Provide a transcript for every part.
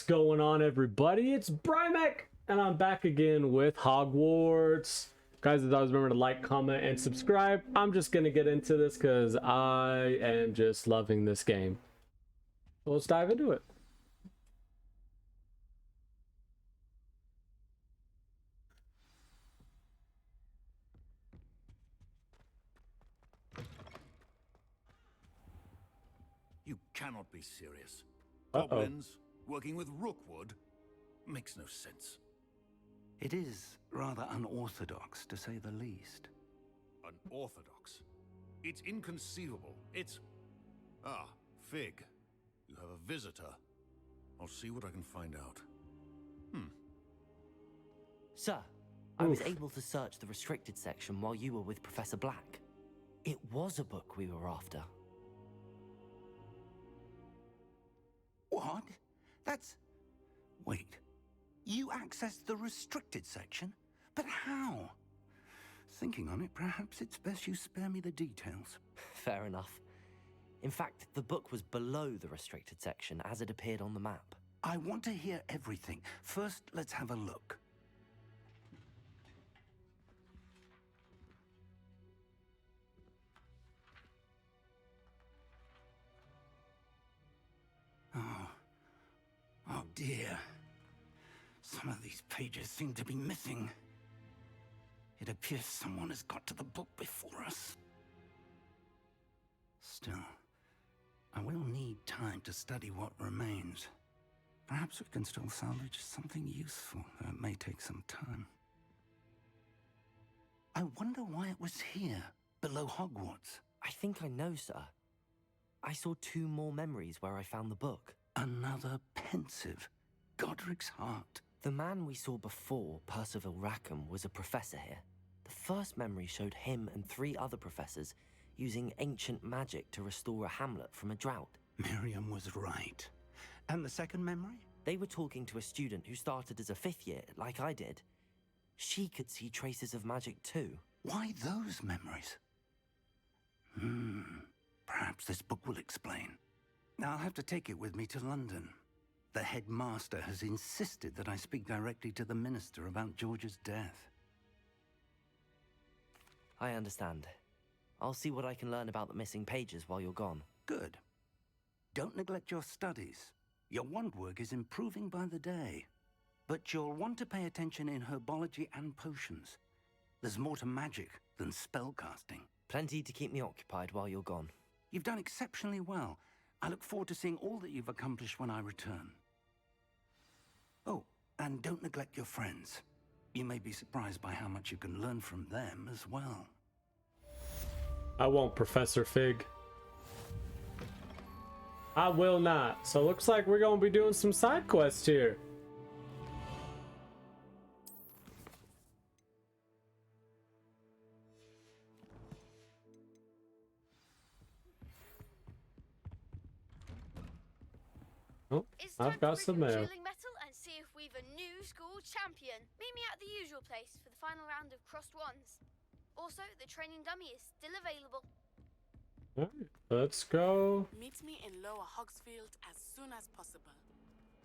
What's going on, everybody? It's Brymek, and I'm back again with Hogwarts. Guys, as always, remember to like, comment, and subscribe. I'm just gonna get into this because I am just loving this game. So let's dive into it. You cannot be serious. Uh-oh. Goblins working with Rookwood makes no sense. It is rather unorthodox, to say the least. Unorthodox. It's inconceivable. It's... Ah, Fig. You have a visitor. I'll see what I can find out. Sir, I was able to search the restricted section while you were with Professor Black. It was a book we were after. What? That's... Wait. You accessed the restricted section? But how? Thinking on it, perhaps it's best you spare me the details. Fair enough. In fact, the book was below the restricted section as it appeared on the map. I want to hear everything. First, let's have a look. Oh dear. Some of these pages seem to be missing. It appears someone has got to the book before us. Still, I will need time to study what remains. Perhaps we can still salvage something useful, though it may take some time. I wonder why it was here, below Hogwarts. I think I know, sir. I saw 2 more memories where I found the book. Another pensive. Godric's heart. The man we saw before, Percival Rackham, was a professor here. The first memory showed him and 3 other professors using ancient magic to restore a hamlet from a drought. Miriam was right. And the second memory? They were talking to a student who started as a 5th year, like I did. She could see traces of magic too. Why those memories? Perhaps this book will explain. Now I'll have to take it with me to London. The headmaster has insisted that I speak directly to the minister about George's death. I understand. I'll see what I can learn about the missing pages while you're gone. Good. Don't neglect your studies. Your wand work is improving by the day. But you'll want to pay attention in herbology and potions. There's more to magic than spellcasting. Plenty to keep me occupied while you're gone. You've done exceptionally well. I look forward to seeing all that you've accomplished when I return. Oh, and don't neglect your friends. You may be surprised by how much you can learn from them as well. I won't, Professor Fig. I will not. So looks like we're gonna be doing some side quests here. Oh, I've got some mail. Drilling metal and see if we've a new school champion. Meet me at the usual place for the final round of crossed ones. Also, the training dummy is still available. Alright, let's go. Meet me in Lower Hogsfield as soon as possible.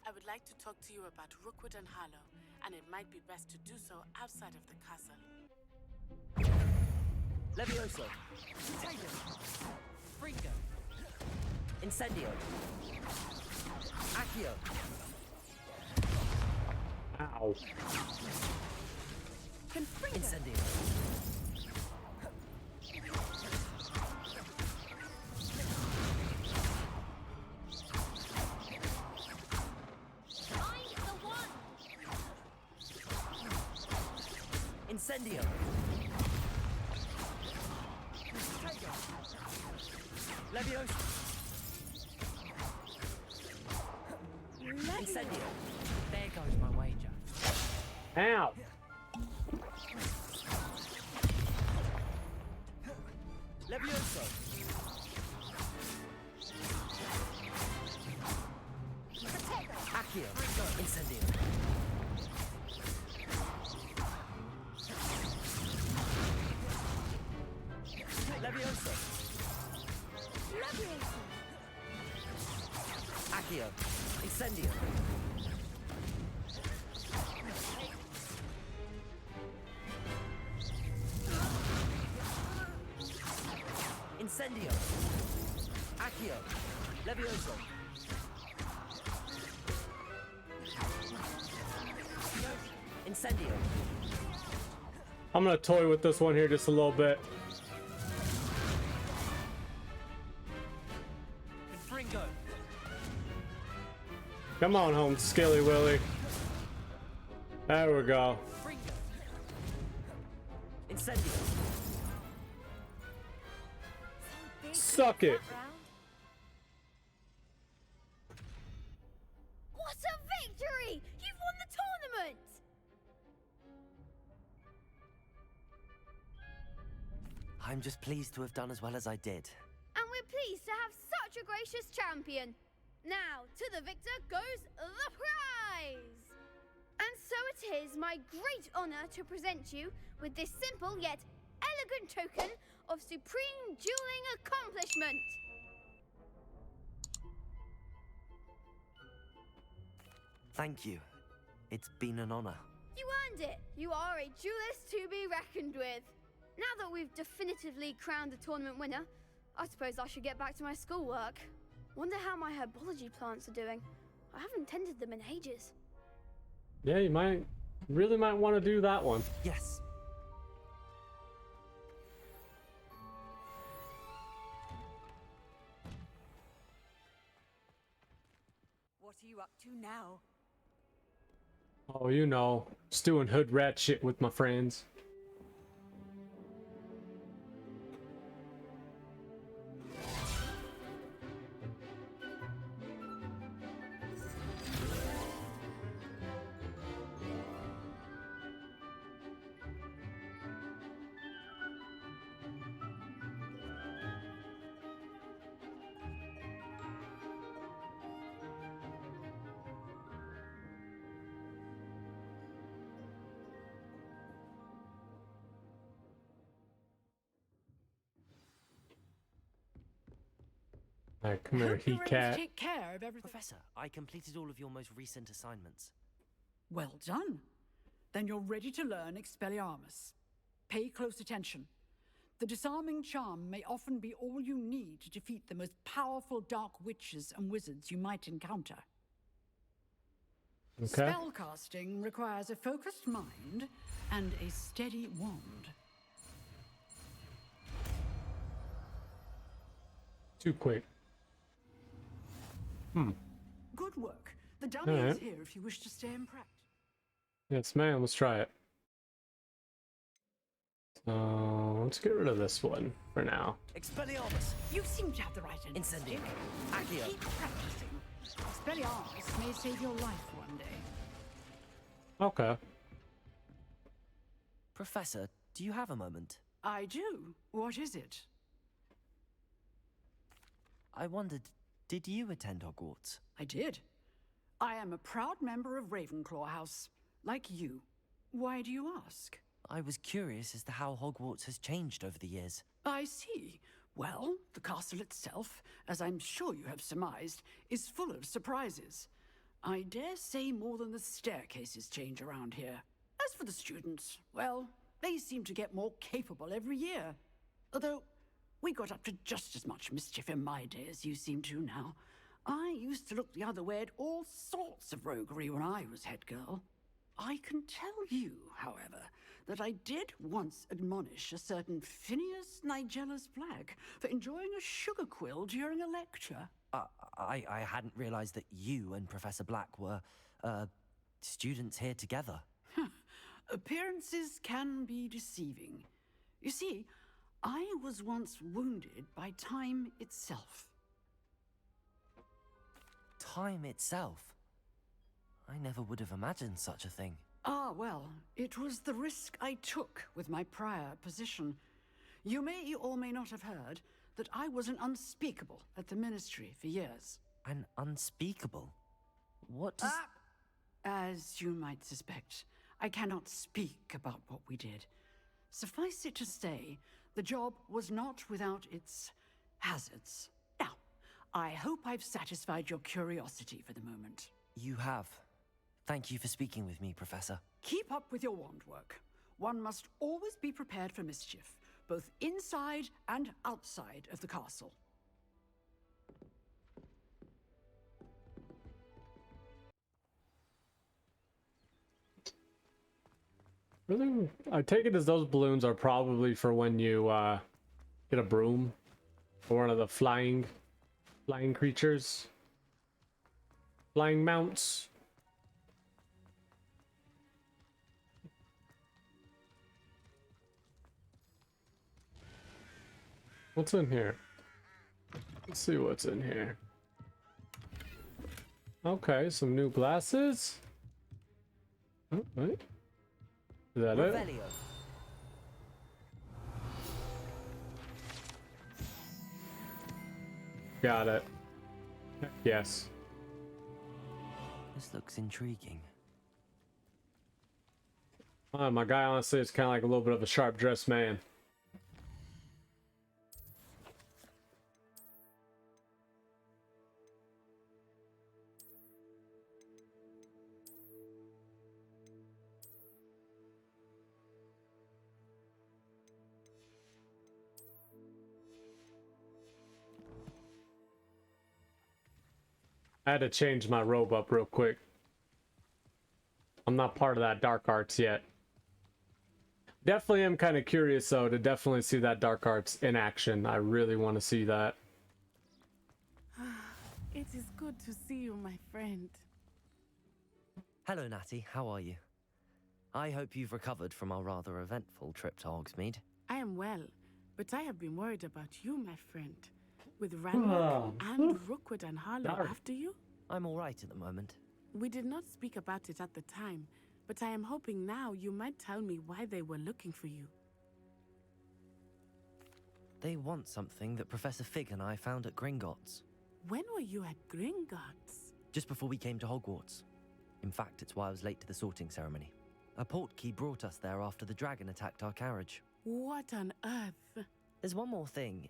I would like to talk to you about Rookwood and Harlow, and it might be best to do so outside of the castle. Levioso. Tiger. Fringo. Incendio. Accio. Ow. Incendio. Find the one. Incendio. Levioso. Incendio. There goes my wager. Ow. Levioso. Accio. Incendio. Levioso. Accio. Incendio. Incendio. Accio. Levioso. Incendio. I'm gonna toy with this one here just a little bit. Confringo. Come on home, Skilly Willy. There we go. Fringo. Incendio. Suck it. What a victory! You've won the tournament! I'm just pleased to have done as well as I did. And we're pleased to have such a gracious champion. Now, to the victor goes the prize! And so it is my great honor to present you with this simple yet elegant token of supreme dueling accomplishment. Thank you. It's been an honor. You earned it. You are a duelist to be reckoned with. Now that we've definitively crowned the tournament winner, I suppose I should get back to my schoolwork. Wonder how my herbology plants are doing. I haven't tended them in ages. Yeah, you really might want to do that one. Yes. What are you up to now? Oh, you know, just doing hood rat shit with my friends. Alright, come here, Hope you're he ready cat. to take care of everything. Professor, I completed all of your most recent assignments. Well done. Then you're ready to learn Expelliarmus. Pay close attention. The disarming charm may often be all you need to defeat the most powerful dark witches and wizards you might encounter. Okay. Spellcasting requires a focused mind and a steady wand. Too quick. Good work. The dummy All is right. here if you wish to stay in practice. Yes, ma'am. Let's try it. So let's get rid of this one for now. Expelliarmus! You seem to have the right end. Incendio. But Accio. keep practicing. Expelliarmus may save your life one day. Okay. Professor, do you have a moment? I do. What is it? I wondered, did you attend Hogwarts? I did. I am a proud member of Ravenclaw House, like you. Why do you ask? I was curious as to how Hogwarts has changed over the years. I see. Well, the castle itself, as I'm sure you have surmised, is full of surprises. I dare say more than the staircases change around here. As for the students, well, they seem to get more capable every year. Although, we got up to just as much mischief in my day as you seem to now. I used to look the other way at all sorts of roguery when I was head girl. I can tell you, however, that I did once admonish a certain Phineas Nigellus Black for enjoying a sugar quill during a lecture. I hadn't realized that you and Professor Black were, students here together. Appearances can be deceiving. You see, I was once wounded by time itself. Time itself? I never would have imagined such a thing. Ah, well, it was the risk I took with my prior position. You may or may not have heard that I was an unspeakable at the Ministry for years. An unspeakable? What does... As you might suspect, I cannot speak about what we did. Suffice it to say, the job was not without its hazards. Now, I hope I've satisfied your curiosity for the moment. You have. Thank you for speaking with me, Professor. Keep up with your wand work. One must always be prepared for mischief, both inside and outside of the castle. Really? I take it as those balloons are probably for when you get a broom or one of the flying creatures. Flying mounts. What's in here? Let's see what's in here. Okay, some new glasses. Oh, wait. Is that it? Revelio. Got it. Yes. This looks intriguing. My guy honestly is kind of like a little bit of a sharp dressed man. I had to change my robe up real quick. I'm not part of that dark arts yet. Definitely am kind of curious though to definitely see that dark arts in action. I really want to see that. It is good to see you, my friend. Hello, Natty. How are you? I hope you've recovered from our rather eventful trip to Hogsmeade. I am well, but I have been worried about you, my friend. With Ranrock and Rookwood and Harlow after you? I'm all right at the moment. We did not speak about it at the time, but I am hoping now you might tell me why they were looking for you. They want something that Professor Fig and I found at Gringotts. When were you at Gringotts? Just before we came to Hogwarts. In fact, it's why I was late to the sorting ceremony. A portkey brought us there after the dragon attacked our carriage. What on earth? There's one more thing.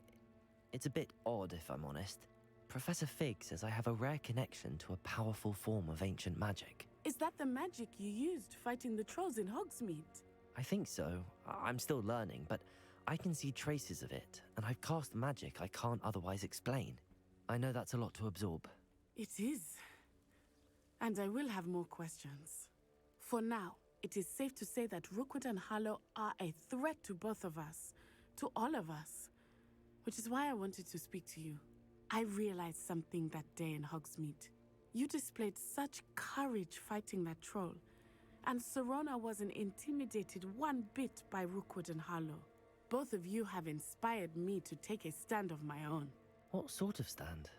It's a bit odd, if I'm honest. Professor Fig says I have a rare connection to a powerful form of ancient magic. Is that the magic you used fighting the trolls in Hogsmeade? I think so. I'm still learning, but I can see traces of it, and I've cast magic I can't otherwise explain. I know that's a lot to absorb. It is. And I will have more questions. For now, it is safe to say that Rookwood and Harlow are a threat to both of us, to all of us. Which is why I wanted to speak to you. I realized something that day in Hogsmeade. You displayed such courage fighting that troll, and Serona wasn't intimidated one bit by Rookwood and Harlow. Both of you have inspired me to take a stand of my own. What sort of stand?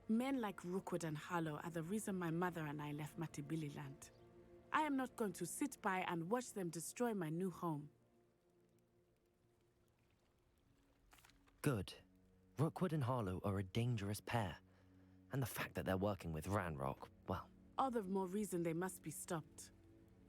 Men like Rookwood and Harlow are the reason my mother and I left Matibililand. I am not going to sit by and watch them destroy my new home. Good. Rookwood and Harlow are a dangerous pair. And the fact that they're working with Ranrock, well... All the more reason they must be stopped.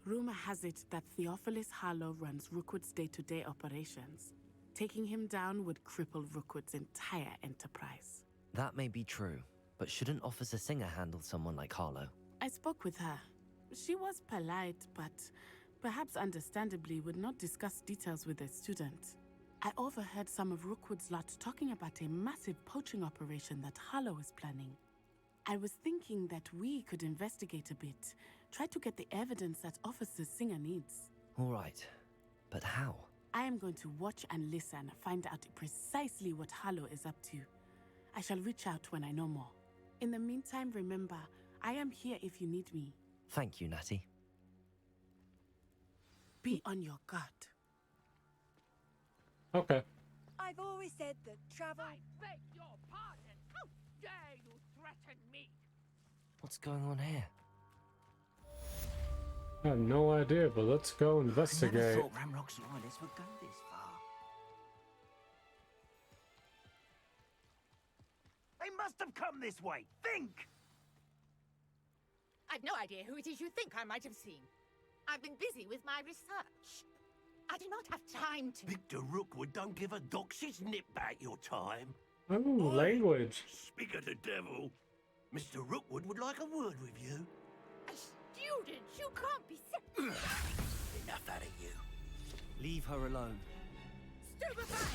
Rumor has it that Theophilus Harlow runs Rookwood's day-to-day operations. Taking him down would cripple Rookwood's entire enterprise. That may be true, but shouldn't Officer Singer handle someone like Harlow? I spoke with her. She was polite, but perhaps understandably would not discuss details with a student. I overheard some of Rookwood's lot talking about a massive poaching operation that Harlow is planning. I was thinking that we could investigate a bit, try to get the evidence that Officer Singer needs. All right, but how? I am going to watch and listen, find out precisely what Harlow is up to. I shall reach out when I know more. In the meantime, remember, I am here if you need me. Thank you, Natty. Be on your guard. Okay. I've always said that travel... I beg your pardon! How dare you threaten me? What's going on here? I have no idea, but let's go I never investigate. thought Ramrock's loyalists would go this far. They must have come this way. Think! I've no idea who it is you think I might have seen. I've been busy with my research. I do not have time to... Victor Rookwood don't give a doxy's nip back your time. Oh, Oi, language. Speak of the devil. Mr. Rookwood would like a word with you. A student! You can't be... Enough out of you. Leave her alone. Stupefy!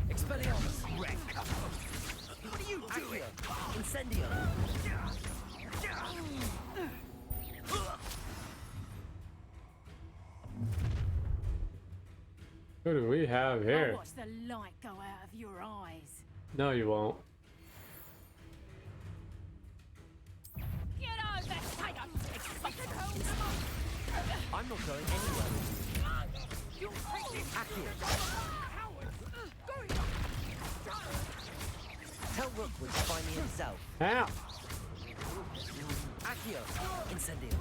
Expelliarmus! What are you doing? Incendio! Who do we have here? I'll watch the light go out of your eyes. No, you won't. Get over, Tiger! I'm not going anywhere. Accio. Tell Rookwood to find me himself. Ow! Accio. Incendio.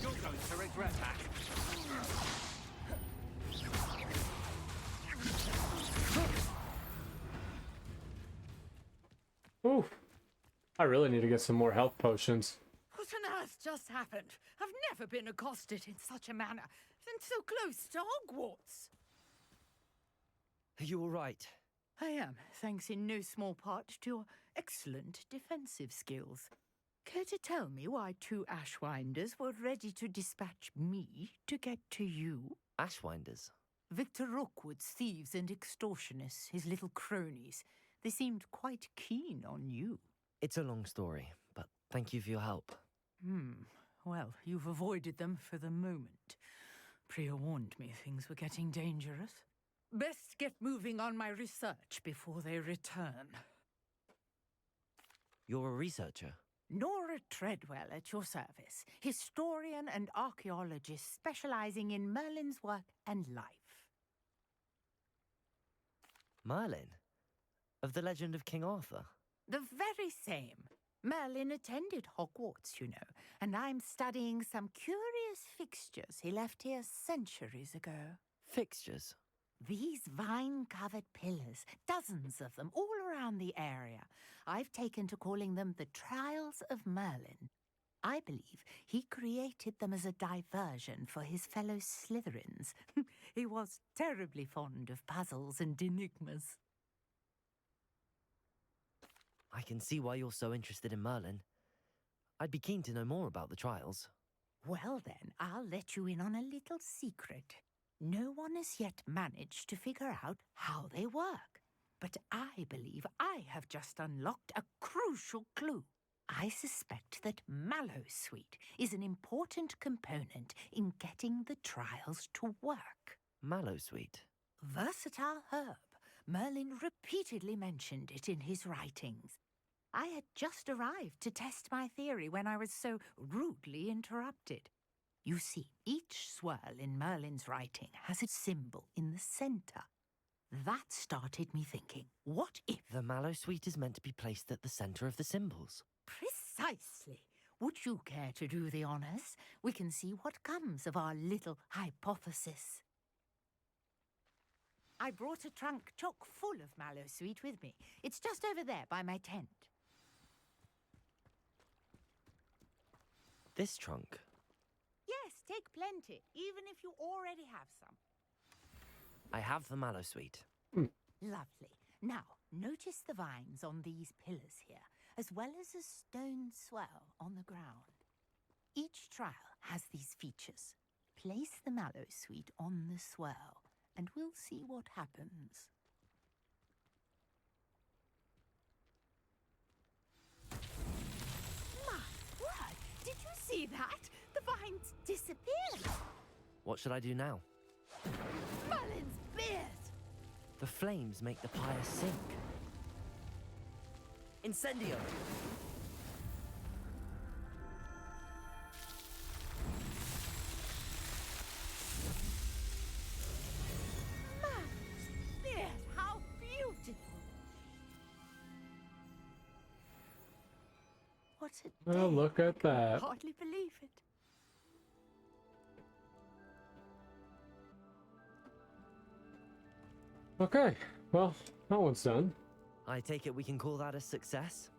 You're going to regret that. Ooh. I really need to get some more health potions. What on earth just happened? I've never been accosted in such a manner, and so close to Hogwarts. Are you all right? I am, thanks in no small part to your excellent defensive skills. Care to tell me why two Ashwinders were ready to dispatch me to get to you? Ashwinders. Victor Rookwood's thieves and extortionists, his little cronies. They seemed quite keen on you. It's a long story, but thank you for your help. Well, you've avoided them for the moment. Priya warned me things were getting dangerous. Best get moving on my research before they return. You're a researcher? Nora Treadwell at your service, historian and archaeologist specializing in Merlin's work and life. Merlin? Of the legend of King Arthur? The very same. Merlin attended Hogwarts, you know, and I'm studying some curious fixtures he left here centuries ago. Fixtures? These vine-covered pillars, dozens of them, all around the area. I've taken to calling them the Trials of Merlin. I believe he created them as a diversion for his fellow Slytherins. He was terribly fond of puzzles and enigmas. I can see why you're so interested in Merlin. I'd be keen to know more about the trials. Well then, I'll let you in on a little secret. No one has yet managed to figure out how they work. But I believe I have just unlocked a crucial clue. I suspect that Mallowsweet is an important component in getting the trials to work. Mallowsweet? Versatile herb. Merlin repeatedly mentioned it in his writings. I had just arrived to test my theory when I was so rudely interrupted. You see, each swirl in Merlin's writing has a symbol in the center. That started me thinking, what if... The Mallowsweet is meant to be placed at the center of the symbols. Precisely. Would you care to do the honors? We can see what comes of our little hypothesis. I brought a trunk chock full of Mallowsweet with me. It's just over there by my tent. This trunk? Yes, take plenty, even if you already have some. I have the Mallowsweet. Lovely. Now, notice the vines on these pillars here, as well as a stone swell on the ground. Each trial has these features. Place the Mallowsweet on the swell, and we'll see what happens. My word! Did you see that? The vines disappeared! What should I do now? Merlin's beard! The flames make the pyre sink. Incendio! Merlin's beard! How beautiful! What a day! Oh, look at I can that. hardly believe it. Okay, well, that one's done. I take it we can call that a success?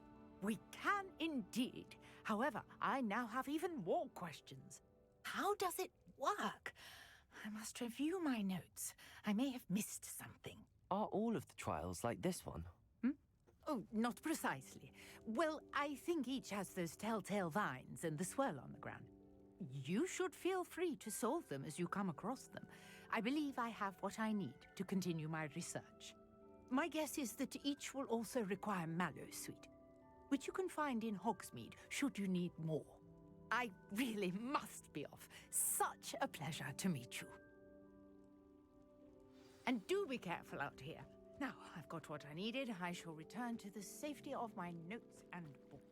We can indeed. However, I now have even more questions. How does it work? I must review my notes. I may have missed something. Are all of the trials like this one? Oh, not precisely. Well, I think each has those telltale vines and the swirl on the ground. you should feel free to solve them as you come across them. I believe I have what I need to continue my research. My guess is that each will also require mallowsweet, which you can find in Hogsmeade should you need more. I really must be off. Such a pleasure to meet you. And do be careful out here. Now, I've got what I needed. I shall return to the safety of my notes and books.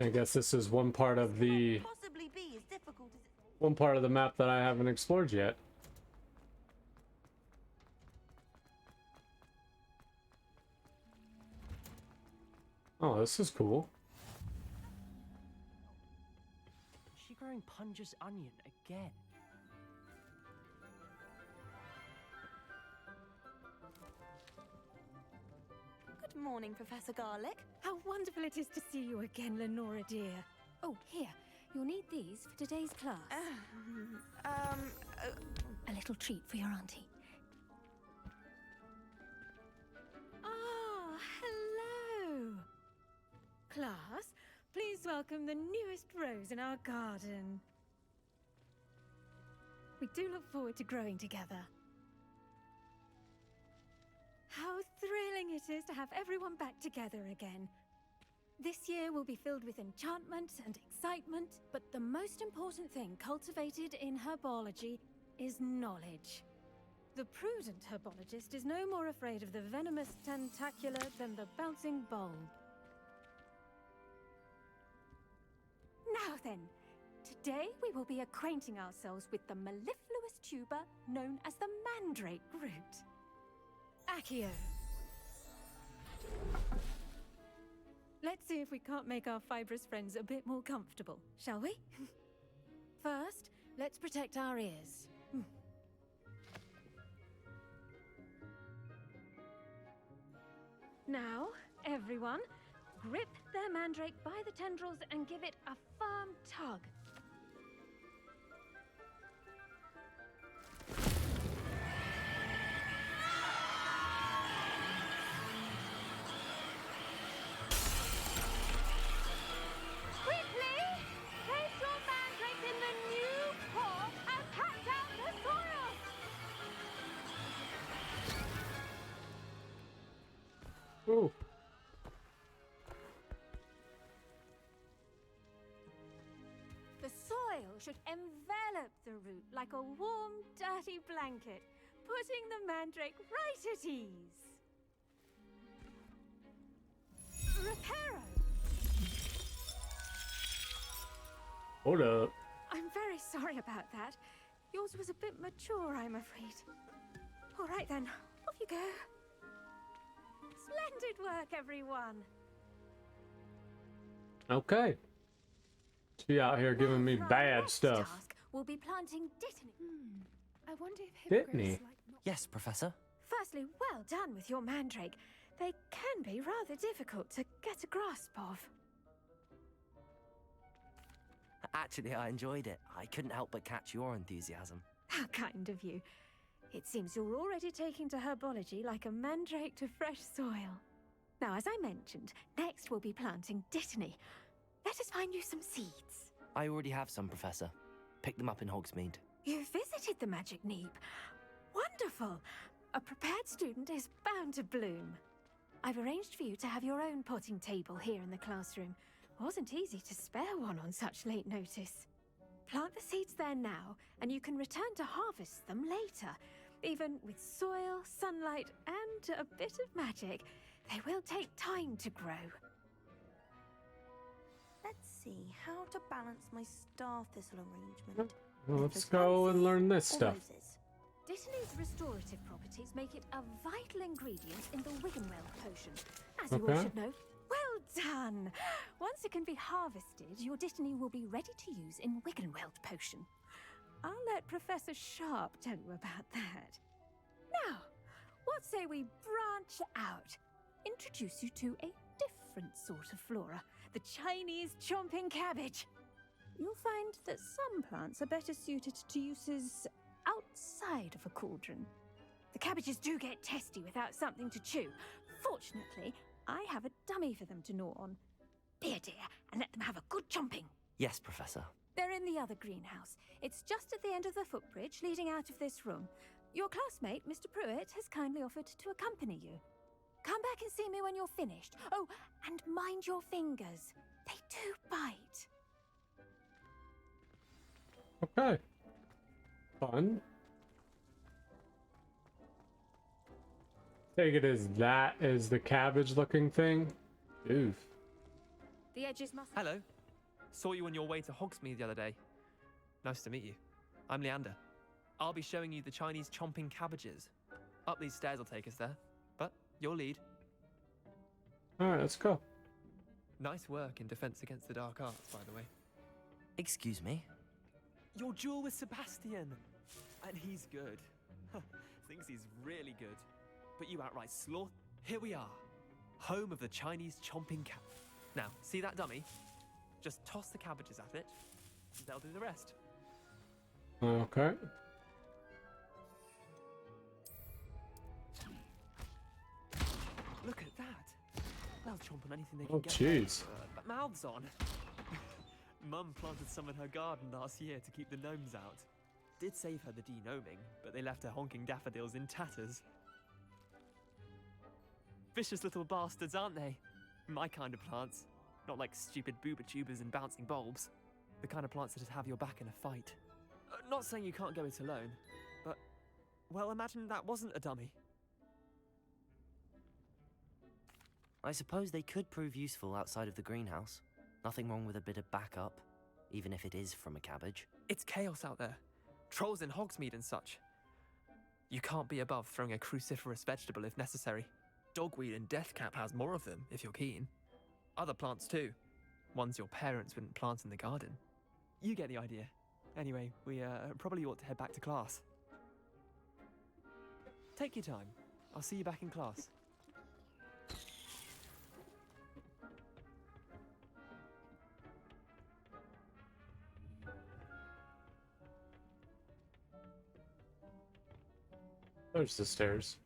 I guess this is one part of the Possibly be as difficult as it. one part of the map that I haven't explored yet. Oh, this is cool. Is she growing Punja's onion again? Good morning, Professor Garlick. How wonderful it is to see you again, Lenora dear. Oh, here. You'll need these for today's class. A little treat for your auntie. Ah, hello. Class, please welcome the newest rose in our garden. We do look forward to growing together. How thrilling it is to have everyone back together again. This year will be filled with enchantment and excitement, but the most important thing cultivated in herbology is knowledge. The prudent herbologist is no more afraid of the venomous tentacula than the bouncing bulb. Now then, today we will be acquainting ourselves with the mellifluous tuber known as the mandrake root. Accio. Let's see if we can't make our fibrous friends a bit more comfortable, shall we? First, let's protect our ears. Now, everyone, grip their mandrake by the tendrils and give it a firm tug. Ooh. The soil should envelop the root like a warm, dirty blanket, putting the mandrake right at ease. Reparo! Hold up. I'm very sorry about that. Yours was a bit mature, I'm afraid. All right then, off you go. Splendid work, everyone. Okay. She out here giving me Now, for our bad next stuff. task, we'll be planting dittany. I wonder if Dittany? hippogriffs like... Yes, Professor. Firstly, well done with your mandrake. They can be rather difficult to get a grasp of. Actually, I enjoyed it. I couldn't help but catch your enthusiasm. How kind of you. It seems you're already taking to herbology like a mandrake to fresh soil. Now, as I mentioned, next we'll be planting dittany. Let us find you some seeds. I already have some, Professor. Pick them up in Hogsmeade. You visited the Magic Neep. Wonderful. A prepared student is bound to bloom. I've arranged for you to have your own potting table here in the classroom. Wasn't easy to spare one on such late notice. Plant the seeds there now, and you can return to harvest them later. Even with soil, sunlight, and a bit of magic, they will take time to grow. Let's see how to balance my star thistle arrangement. Well, let's go and learn this stuff. Dittany's restorative properties make it a vital ingredient in the Wiggenweld potion, as you all Okay. should know. Well done! Once it can be harvested, your Dittany will be ready to use in Wiggenweld potion. I'll let Professor Sharp tell you about that. Now, what say we branch out? Introduce you to a different sort of flora, the Chinese chomping cabbage. You'll find that some plants are better suited to uses outside of a cauldron. The cabbages do get testy without something to chew. Fortunately, I have a dummy for them to gnaw on. Here, dear, and let them have a good chomping. Yes, Professor. They're in the other greenhouse. It's just at the end of the footbridge leading out of this room. Your classmate, Mr. Pruitt, has kindly offered to accompany you. Come back and see me when you're finished. Oh, and mind your fingers. They do bite. Okay. Fun. Take it as that is the cabbage looking thing. Oof. The edges must... Hello. Saw you on your way to Hogsmeade the other day. Nice to meet you. I'm Leander. I'll be showing you the Chinese chomping cabbages. Up these stairs will take us there, but you'll lead. Alright, let's go. Nice work in Defense Against the Dark Arts, by the way. Excuse me? Your duel with Sebastian! And he's good. Thinks he's really good. But you outright slaughter. Here we are. Home of the Chinese chomping cab. Now, see that dummy? Just toss the cabbages at it. And they'll do the rest. Okay. Look at that. They'll chomp on anything they can Oh, get jeez. their mouths on. Mum planted some in her garden last year to keep the gnomes out. Did save her the de-gnoming, but they left her honking daffodils in tatters. Vicious little bastards, aren't they? My kind of plants. Not like stupid booba tubers and bouncing bulbs. The kind of plants that'd have your back in a fight. Not saying you can't go it alone, but... well, imagine that wasn't a dummy. I suppose they could prove useful outside of the greenhouse. Nothing wrong with a bit of backup, even if it is from a cabbage. It's chaos out there. Trolls in Hogsmeade and such. You can't be above throwing a cruciferous vegetable if necessary. Dogweed and deathcap has more of them, if you're keen. Other plants too. Ones your parents wouldn't plant in the garden. You get the idea. Anyway, we probably ought to head back to class. Take your time. I'll see you back in class. There's the stairs.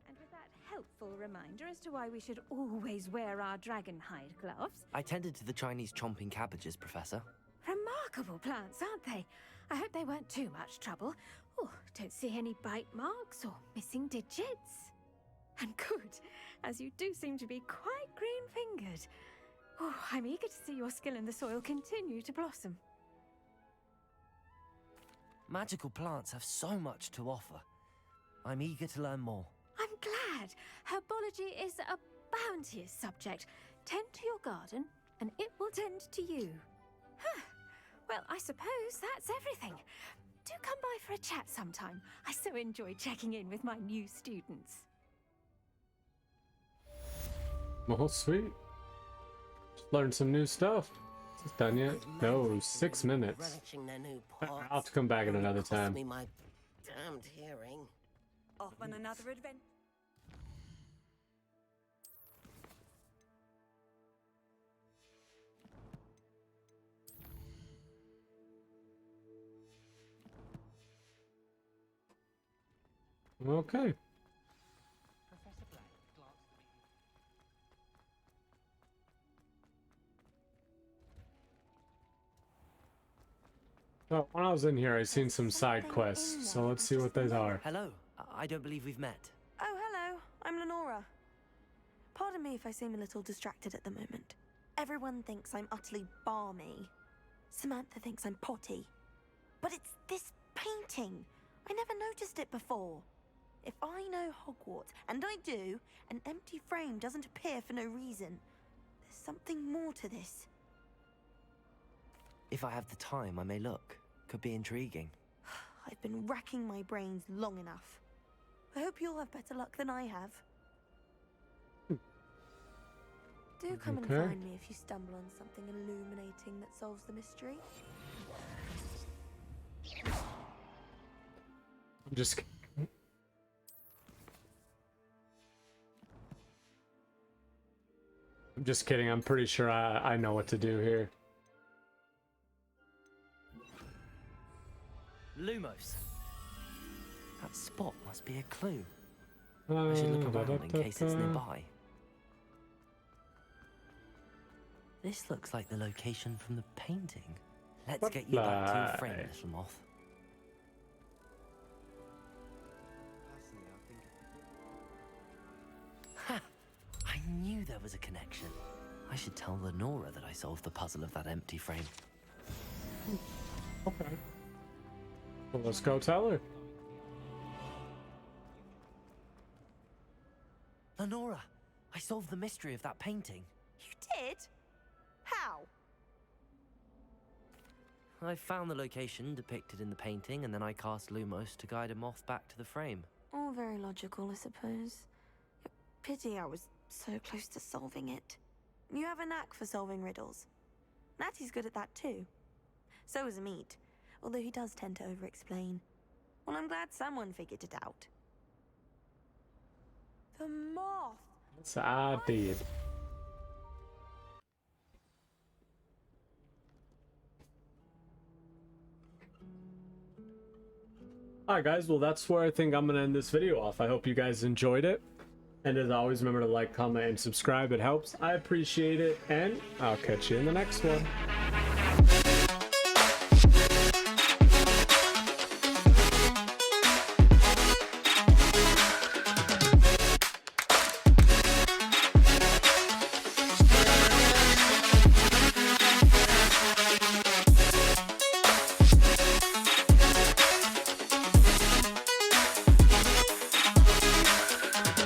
And with that helpful reminder as to why we should always wear our dragon hide gloves. I tended to the Chinese chomping cabbages, Professor. Remarkable plants, aren't they? I hope they weren't too much trouble. Oh, don't see any bite marks or missing digits. And good, as you do seem to be quite green-fingered. Oh, I'm eager to see your skill in the soil continue to blossom. Magical plants have so much to offer. I'm eager to learn more. I'm glad. Herbology is a bounteous subject. Tend to your garden, and it will tend to you. Huh. Well, I suppose that's everything. Do come by for a chat sometime. I so enjoy checking in with my new students. Well, sweet. Just learned some new stuff. Is this done yet? No, 6 minutes. I'll have to come back at another time. Me my damned hearing. Off on another adventure. Okay. Professor Black glanced at me. Oh, when I was in here, I seen some side quests, so let's see what those are. Hello. I don't believe we've met. Oh, hello. I'm Lenora. Pardon me if I seem a little distracted at the moment. Everyone thinks I'm utterly balmy. Samantha thinks I'm potty. But it's this painting. I never noticed it before. If I know Hogwarts, and I do, an empty frame doesn't appear for no reason. There's something more to this. If I have the time, I may look. Could be intriguing. I've been racking my brains long enough. I hope you'll have better luck than I have. Do come and Okay. find me if you stumble on something illuminating that solves the mystery. I'm just... I'm just kidding. I'm pretty sure I know what to do here. Lumos. That spot must be a clue. I should look around in case it's nearby. This looks like the location from the painting. Let's get you back to your frame, little moth. Ha! I knew there was a connection. I should tell Lenora that I solved the puzzle of that empty frame. Okay. Well, let's go tell her. Lenora, I solved the mystery of that painting. You did? How? I found the location depicted in the painting, and then I cast Lumos to guide a moth back to the frame. All very logical, I suppose. Pity I was so close to solving it. You have a knack for solving riddles. Natty's good at that too. So is Amit, although he does tend to over-explain. Well, I'm glad someone figured it out. The moth! So I did. Alright guys, well that's where I think I'm going to end this video off. I hope you guys enjoyed it. And as always, remember to like, comment, and subscribe. It helps. I appreciate it. And I'll catch you in the next one.